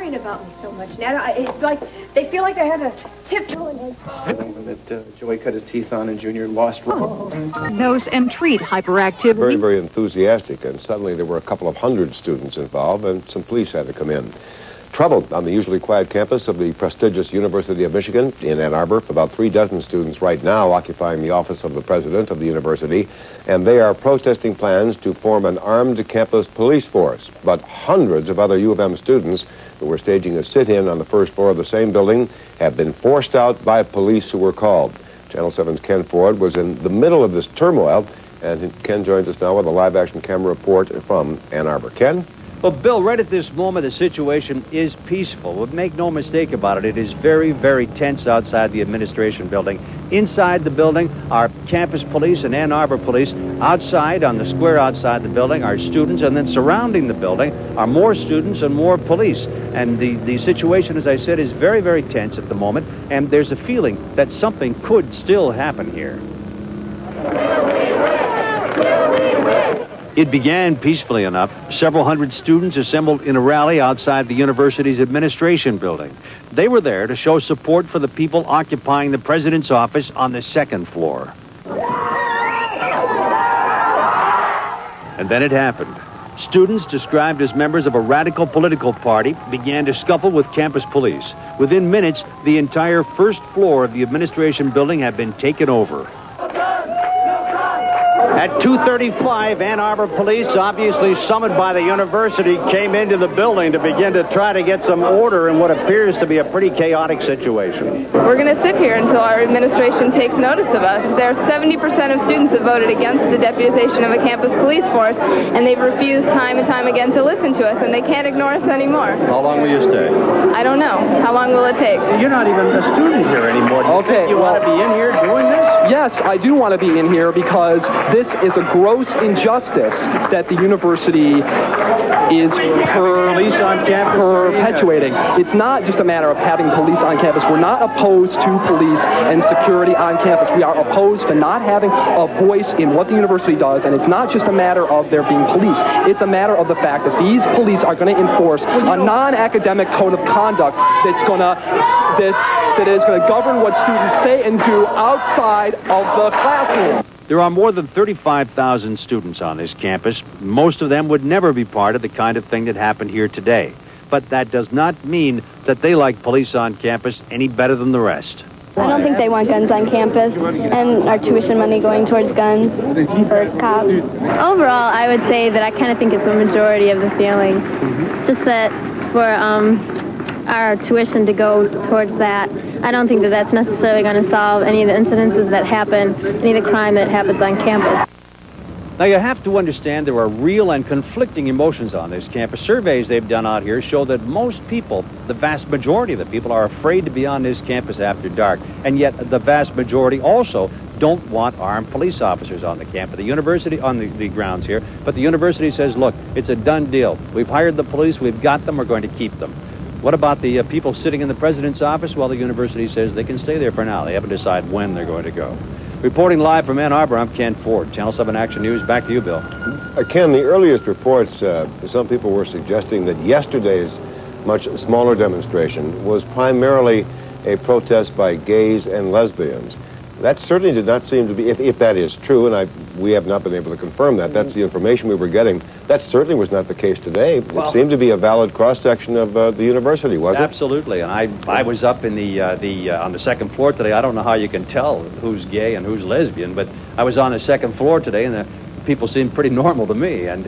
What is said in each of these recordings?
worrying about me so much, Ned? It's like they feel like they have to tiptoe in. The one that Joey cut his teeth on and Junior lost. Nose and treat hyperactivity. Very, very enthusiastic, and suddenly there were a couple of hundred students involved, and some police had to come in. Trouble on the usually quiet campus of the prestigious University of Michigan in Ann Arbor. About 36 students right now occupying the office of the president of the university, and they are protesting plans to form an armed campus police force. But hundreds of other U of M students who were staging a sit-in on the first floor of the same building have been forced out by police who were called. Channel 7's Ken Ford was in the middle of this turmoil, and Ken joins us now with a live-action camera report from Ann Arbor. Ken? Well, Bill, right at this moment, the situation is peaceful. But make no mistake about it, it is very, very tense outside the administration building. Inside the building are campus police and Ann Arbor police. Outside, on the square outside the building, are students, and then surrounding the building are more students and more police. And the situation, as I said, is very, very tense at the moment, and there's a feeling that something could still happen here. It began peacefully enough. Several hundred students assembled in a rally outside the university's administration building. They were there to show support for the people occupying the president's office on the second floor. And then it happened. Students described as members of a radical political party began to scuffle with campus police. Within minutes, the entire first floor of the administration building had been taken over. At 2:35, Ann Arbor police, obviously summoned by the university, came into the building to begin to try to get some order in what appears to be a pretty chaotic situation. We're going to sit here until our administration takes notice of us. There are 70% of students that voted against the deputization of a campus police force, and they've refused time and time again to listen to us, and they can't ignore us anymore. How long will you stay? I don't know. How long will it take? You're not even a student here anymore. Do you think you want to be in here doing this? Yes, I do want to be in here because this is a gross injustice that the university is police on campus perpetuating. It's not just a matter of having police on campus. We're not opposed to police and security on campus. We are opposed to not having a voice in what the university does, and it's not just a matter of there being police. It's a matter of the fact that these police are going to enforce a non-academic code of conduct that is going to govern what students say and do outside of the classroom. There are more than 35,000 students on this campus. Most of them would never be part of the kind of thing that happened here today. But that does not mean that they like police on campus any better than the rest. I don't think they want guns on campus and our tuition money going towards guns or cops. Overall, I would say that I kind of think it's the majority of the feeling. Just that for our tuition to go towards that, I don't think that that's necessarily going to solve any of the incidences that happen, any of the crime that happens on campus. Now, you have to understand there are real and conflicting emotions on this campus. Surveys they've done out here show that most people, the vast majority of the people, are afraid to be on this campus after dark. And yet the vast majority also don't want armed police officers on the campus, the university, on the grounds here. But the university says, look, it's a done deal. We've hired the police. We've got them. We're going to keep them. What about the people sitting in the president's office? Well, the university says they can stay there for now. They haven't decided when they're going to go. Reporting live from Ann Arbor, I'm Ken Ford. Channel 7 Action News. Back to you, Bill. Ken, the earliest reports, some people were suggesting that yesterday's much smaller demonstration was primarily a protest by gays and lesbians. That certainly did not seem to be, if that is true, and we have not been able to confirm that, that's the information we were getting, that certainly was not the case today. It seemed to be a valid cross-section of the university, wasn't it? Absolutely, and I was up in on the second floor today. I don't know how you can tell who's gay and who's lesbian, but I was on the second floor today, and the people seemed pretty normal to me, and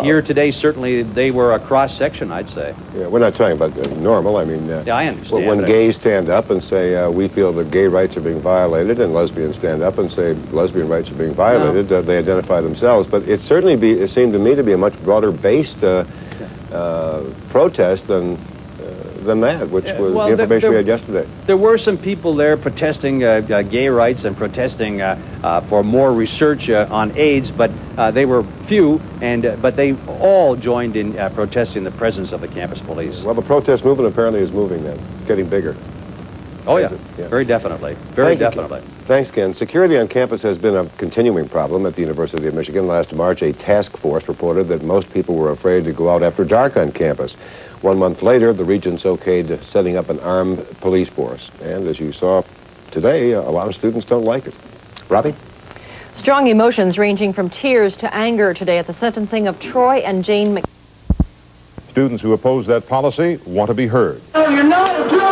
here today, certainly they were a cross-section, I'd say. Yeah, we're not talking about normal. I mean, yeah, I understand. When gays stand up and say, we feel that gay rights are being violated, and lesbians stand up and say lesbian rights are being violated, they identify themselves. But it seemed to me to be a much broader-based protest than that, which was the information we had yesterday. There were some people there protesting gay rights and protesting for more research on AIDS, but they were few, but they all joined in protesting the presence of the campus police. Well, the protest movement apparently is moving then, getting bigger. Oh, yeah. Has it? Very definitely. Very Thank you, definitely. Ken. Thanks, Ken. Security on campus has been a continuing problem at the University of Michigan. Last March, a task force reported that most people were afraid to go out after dark on campus. 1 month later, the regents okayed setting up an armed police force. And as you saw today, a lot of students don't like it. Robbie? Strong emotions ranging from tears to anger today at the sentencing of Troy and Jane Mc... Students who oppose that policy want to be heard. No, you're not doing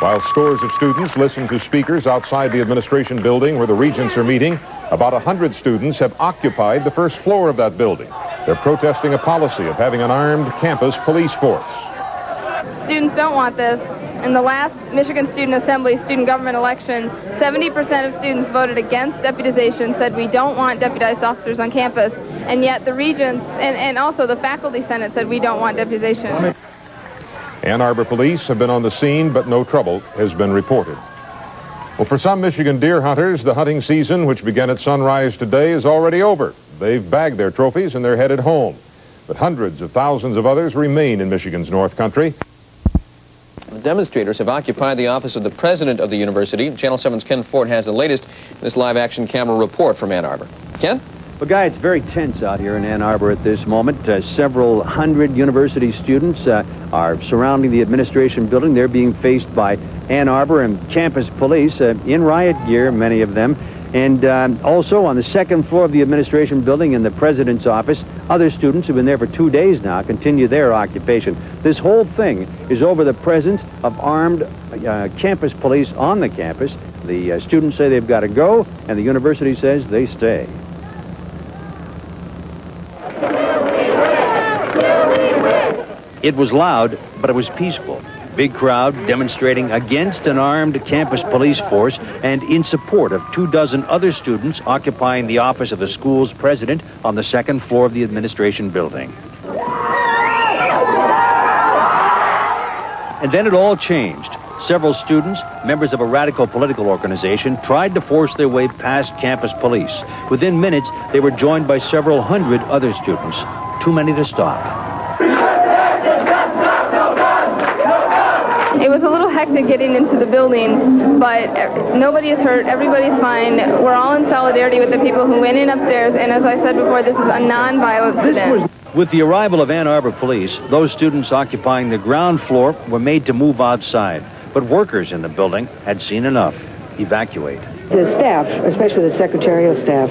While scores of students listen to speakers outside the administration building where the regents are meeting, about 100 students have occupied the first floor of that building. They're protesting a policy of having an armed campus police force. Students don't want this. In the last Michigan Student Assembly student government election, 70% of students voted against deputization, said we don't want deputized officers on campus, and yet the regents and also the faculty senate said we don't want deputization. Ann Arbor police have been on the scene, but no trouble has been reported. Well, for some Michigan deer hunters, the hunting season, which began at sunrise today, is already over. They've bagged their trophies and they're headed home. But hundreds of thousands of others remain in Michigan's North Country. The demonstrators have occupied the office of the president of the university. Channel 7's Ken Ford has the latest in this live-action camera report from Ann Arbor. Ken? Well, Guy, it's very tense out here in Ann Arbor at this moment. Several hundred university students are surrounding the administration building. They're being faced by Ann Arbor and campus police in riot gear, many of them. And also on the second floor of the administration building in the president's office, other students who've been there for 2 days now continue their occupation. This whole thing is over the presence of armed campus police on the campus. The students say they've got to go, and the university says they stay. It was loud, but it was peaceful. Big crowd demonstrating against an armed campus police force and in support of 24 other students occupying the office of the school's president on the second floor of the administration building. And then it all changed. Several students, members of a radical political organization, tried to force their way past campus police. Within minutes, they were joined by several hundred other students. Too many to stop. It was a little hectic getting into the building, but nobody is hurt. Everybody's fine. We're all in solidarity with the people who went in upstairs, and as I said before, this is a non-violent sit-in. With the arrival of Ann Arbor police, those students occupying the ground floor were made to move outside. But workers in the building had seen enough. Evacuate. The staff, especially the secretarial staff,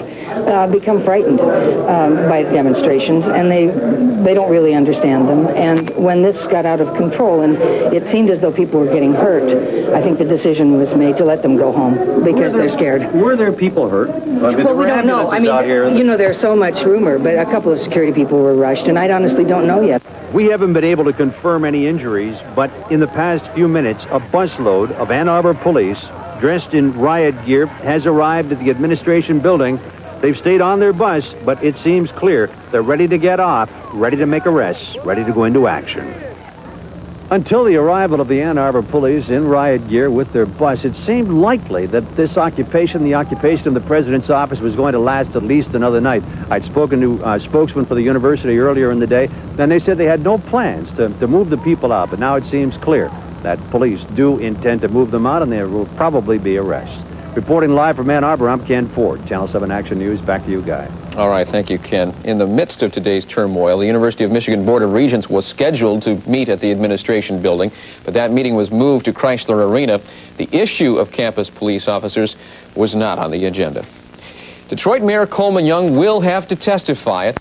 become frightened by demonstrations, and they don't really understand them. And when this got out of control and it seemed as though people were getting hurt, I think the decision was made to let them go home because they're scared. Were there people hurt? Well, we don't know. I mean, you know, there's so much rumor, but a couple of security people were rushed, and I honestly don't know yet. We haven't been able to confirm any injuries, but in the past few minutes, a busload of Ann Arbor police dressed in riot gear has arrived at the administration building. They've stayed on their bus, but it seems clear they're ready to get off, ready to make arrests, ready to go into action. Until the arrival of the Ann Arbor police in riot gear with their bus, it seemed likely that this occupation, the occupation of the president's office, was going to last at least another night. I'd spoken to a spokesman for the university earlier in the day, and they said they had no plans to move the people out, but now it seems clear that police do intend to move them out, and there will probably be arrests. Reporting live from Ann Arbor, I'm Ken Ford. Channel 7 Action News. Back to you, Guy. All right, thank you, Ken. In the midst of today's turmoil, the University of Michigan Board of Regents was scheduled to meet at the administration building, but that meeting was moved to Chrysler Arena. The issue of campus police officers was not on the agenda. Detroit Mayor Coleman Young will have to testify.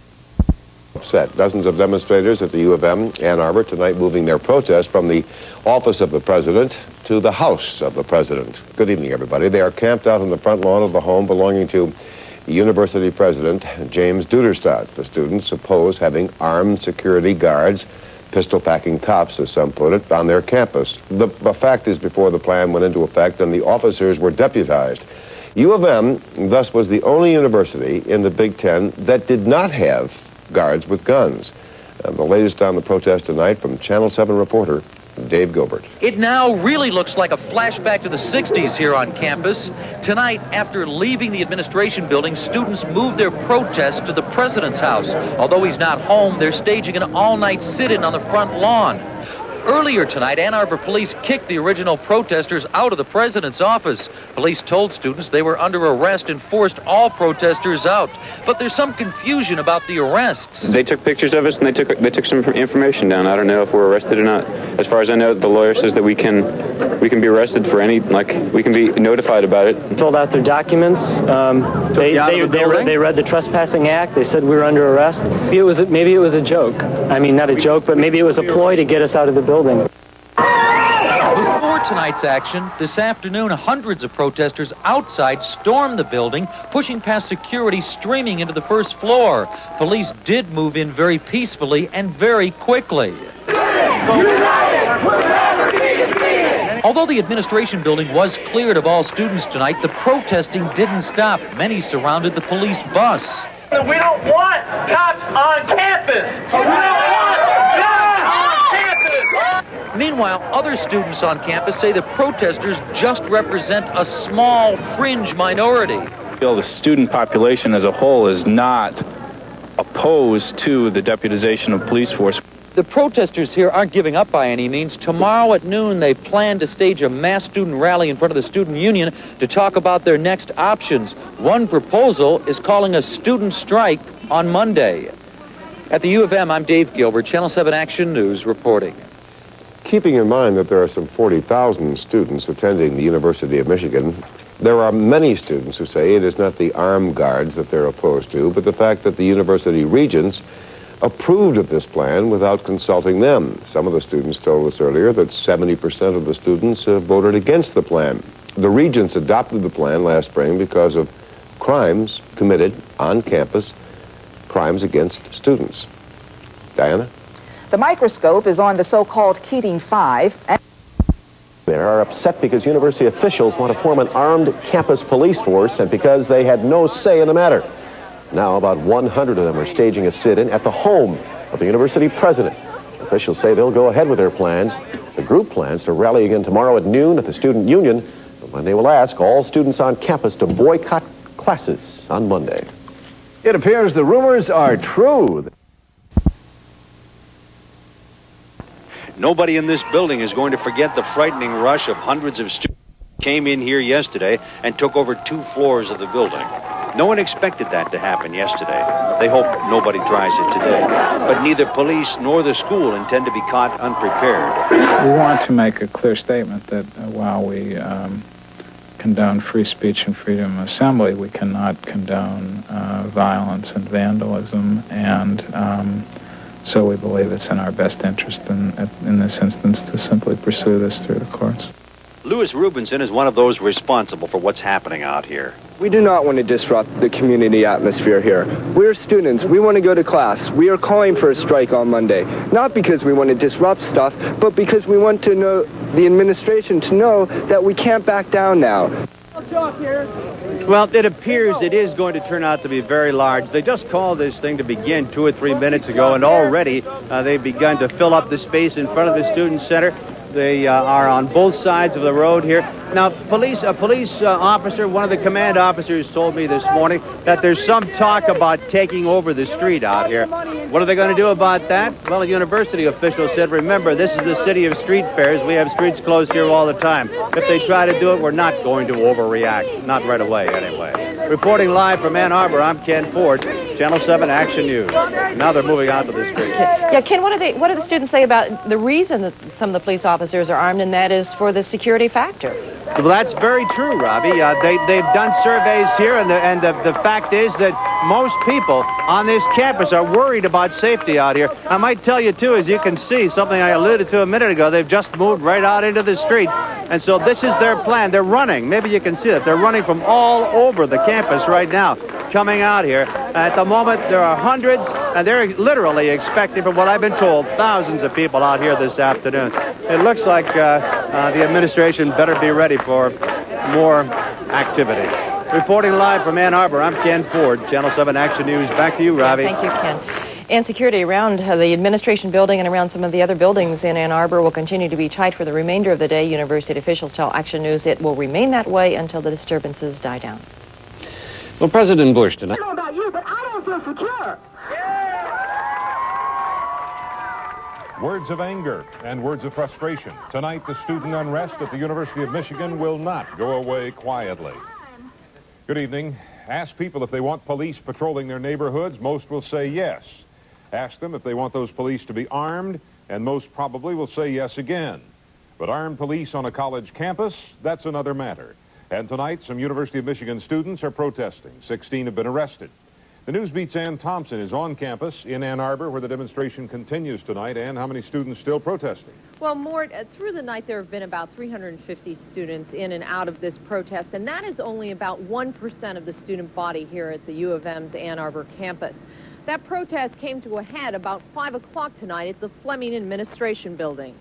Upset. Dozens of demonstrators at the U of M, Ann Arbor, tonight moving their protest from the office of the president to the house of the president. Good evening, everybody. They are camped out on the front lawn of the home belonging to the university president, James Duderstadt. The students oppose having armed security guards, pistol-packing cops, as some put it, on their campus. The fact is, before the plan went into effect and the officers were deputized, U of M thus was the only university in the Big Ten that did not have guards with guns. The latest on the protest tonight from Channel 7 reporter Dave Gilbert. It now really looks like a flashback to the 60s here on campus. Tonight, after leaving the administration building, students moved their protest to the president's house. Although he's not home, they're staging an all-night sit-in on the front lawn. Earlier tonight, Ann Arbor police kicked the original protesters out of the president's office. Police told students they were under arrest and forced all protesters out. But there's some confusion about the arrests. They took pictures of us and they took some information down. I don't know if we're arrested or not. As far as I know, the lawyer says that we can be arrested for any, we can be notified about it. Filled out their documents. They read the Trespassing Act. They said we were under arrest. Maybe it was a joke. I mean, not a joke, but maybe it was a ploy to get us out of the building. Before tonight's action, this afternoon, hundreds of protesters outside stormed the building, pushing past security, streaming into the first floor. Police did move in very peacefully and very quickly. Although the administration building was cleared of all students tonight, the protesting didn't stop. Many surrounded the police bus. We don't want cops on campus! We don't want guns on campus! Meanwhile, other students on campus say the protesters just represent a small fringe minority. The student population as a whole is not opposed to the deputization of police force. The protesters here aren't giving up by any means. Tomorrow at noon, they plan to stage a mass student rally in front of the student union to talk about their next options. One proposal is calling a student strike on Monday. At the U of M, I'm Dave Gilbert, Channel 7 Action News reporting. Keeping in mind that there are some 40,000 students attending the University of Michigan, there are many students who say it is not the armed guards that they're opposed to, but the fact that the university regents approved of this plan without consulting them. Some of the students told us earlier that 70% of the students voted against the plan. The regents adopted the plan last spring because of crimes committed on campus, crimes against students. Diana? The microscope is on the so-called Keating 5. They are upset because university officials want to form an armed campus police force and because they had no say in the matter. Now about 100 of them are staging a sit-in at the home of the university president. Officials say they'll go ahead with their plans. The group plans to rally again tomorrow at noon at the student union. When they will ask all students on campus to boycott classes on Monday. It appears the rumors are true. Nobody in this building is going to forget the frightening rush of hundreds of students who came in here yesterday and took over 2 floors of the building. No one expected that to happen yesterday. They hope nobody tries it today. But neither police nor the school intend to be caught unprepared. We want to make a clear statement that while we condone free speech and freedom of assembly, we cannot condone violence and vandalism, and so we believe it's in our best interest in this instance to simply pursue this through the courts. Louis Rubinson is one of those responsible for what's happening out here. We do not want to disrupt the community atmosphere here. We're students. We want to go to class. We are calling for a strike on Monday. Not because we want to disrupt stuff, but because we want to know the administration to know that we can't back down now. Well, it appears it is going to turn out to be very large. They just called this thing to begin 2 or 3 minutes ago, and already they've begun to fill up the space in front of the Student Center. They are on both sides of the road here. Now, a police officer, one of the command officers told me this morning that there's some talk about taking over the street out here. What are they going to do about that? Well, a university official said, remember, this is the city of street fairs. We have streets closed here all the time. If they try to do it, we're not going to overreact. Not right away, anyway. Reporting live from Ann Arbor, I'm Ken Ford, Channel 7 Action News. Now they're moving out to the street. Yeah, Ken, what do the students say about the reason that some of the police officers are armed, and that is for the security factor? Well, that's very true, Robbie. They've done surveys here, and the fact is that most people on this campus are worried about safety out here. I might tell you, too, as you can see, something I alluded to a minute ago, they've just moved right out into the street. And so this is their plan. They're running. Maybe you can see that. They're running from all over the campus right now, coming out here. At the moment, there are hundreds, and they're literally expecting, from what I've been told, thousands of people out here this afternoon. It looks like the administration better be ready for more activity. Reporting live from Ann Arbor, I'm Ken Ford, Channel 7 Action News. Back to you, Robbie. Thank you, Ken. And security around the administration building and around some of the other buildings in Ann Arbor will continue to be tight for the remainder of the day. University officials tell Action News it will remain that way until the disturbances die down. Well, President Bush tonight. I don't know about you, but I don't feel secure. Words of anger and words of frustration. Tonight, the student unrest at the University of Michigan will not go away quietly. Good evening. Ask people if they want police patrolling their neighborhoods. Most will say yes. Ask them if they want those police to be armed, and most probably will say yes again. But armed police on a college campus, that's another matter. And tonight, some University of Michigan students are protesting. 16 have been arrested. The Newsbeat's Ann Thompson is on campus in Ann Arbor, where the demonstration continues tonight. Ann, how many students still protesting? Well, Mort, through the night there have been about 350 students in and out of this protest, and that is only about 1% of the student body here at the U of M's Ann Arbor campus. That protest came to a head about 5 o'clock tonight at the Fleming Administration Building.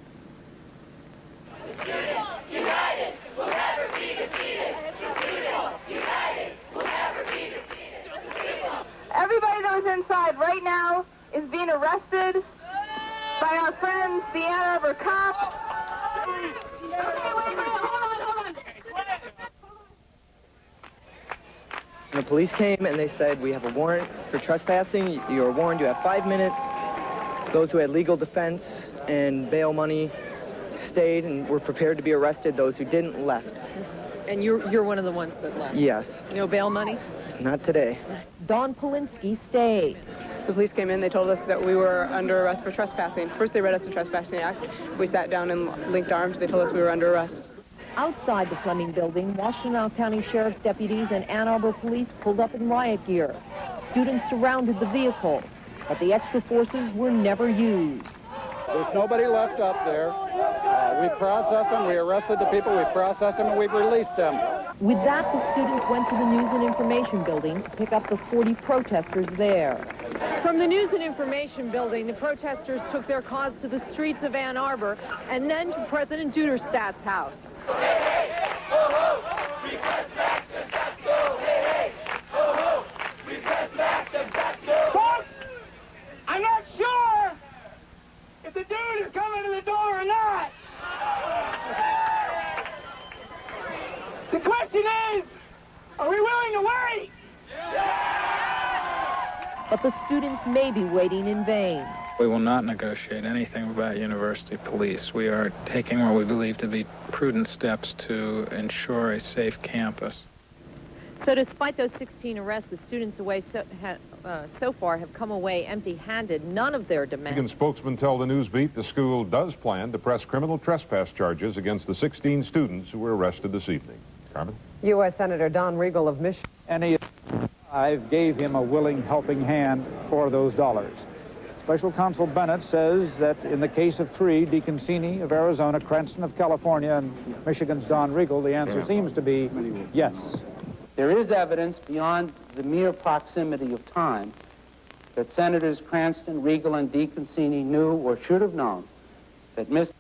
United will never be defeated. United will never be defeated. Everybody that was inside right now is being arrested by our friends, the Ann Arbor cops. The police came and they said, we have a warrant for trespassing. You are warned, you have 5 minutes. Those who had legal defense and bail money stayed and were prepared to be arrested. Those who didn't left. And you're one of the ones that left? Yes. No bail money? Not today. Don Polinsky stayed. The police came in, they told us that we were under arrest for trespassing. First they read us the Trespassing Act. We sat down and linked arms. They told us we were under arrest. Outside the Fleming building, Washtenaw County Sheriff's deputies and Ann Arbor police pulled up in riot gear. Students surrounded the vehicles, but the extra forces were never used. There's nobody left up there. We processed them, we arrested the people, we processed them, and we've released them. With that, the students went to the News and Information Building to pick up the 40 protesters there. From the News and Information Building, the protesters took their cause to the streets of Ann Arbor and then to President Duderstadt's house. Folks, I'm not sure if the dude is coming to the door or not. The question is, are we willing to wait? But the students may be waiting in vain. We will not negotiate anything about university police. We are taking what we believe to be prudent steps to ensure a safe campus. So despite those 16 arrests, the students so far have come away empty-handed. None of their demands. Michigan spokesman tell the Newsbeat the school does plan to press criminal trespass charges against the 16 students who were arrested this evening. Carmen? U.S. Senator Don Riegel of Michigan. I gave him a willing helping hand for those dollars. Special Counsel Bennett says that in the case of 3, DeConcini of Arizona, Cranston of California, and Michigan's Don Riegel, the answer seems to be yes. There is evidence beyond the mere proximity of time that Senators Cranston, Riegel, and DeConcini knew or should have known that Mr.